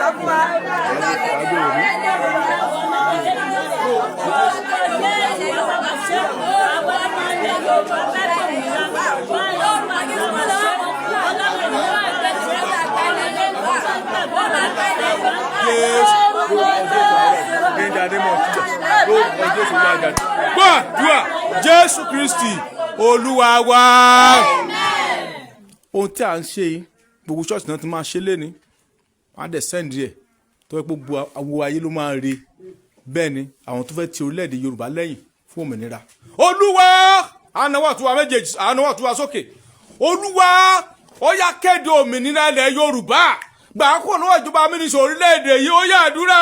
In the name of Jesus. Gbàdúrà Jésù Kristi Olúwa wa. Ohun tí a ń ṣe yìí gbogbo ṣọ́ọ̀ṣì náà ti máa ṣe léni wọ́n á dẹ̀ sẹ́ndì ẹ̀ tó yẹ gbogbo àwọn ayé ló máa rí bẹ́ẹ̀ ni àwọn tó fẹ́ ti orílẹ̀-èdè Yorùbá lẹ́yìn fún òmìnira. Olúwa ànáwó àtúwà méjèèjì ànáwó àtúwà sókè. Olúwa ó yá kéde òmìnira ilẹ̀ Yorùbá gbà kó lọ́wọ́ ìjọba mínísítì orílẹ̀-èdè yìí ó yá àdúrà.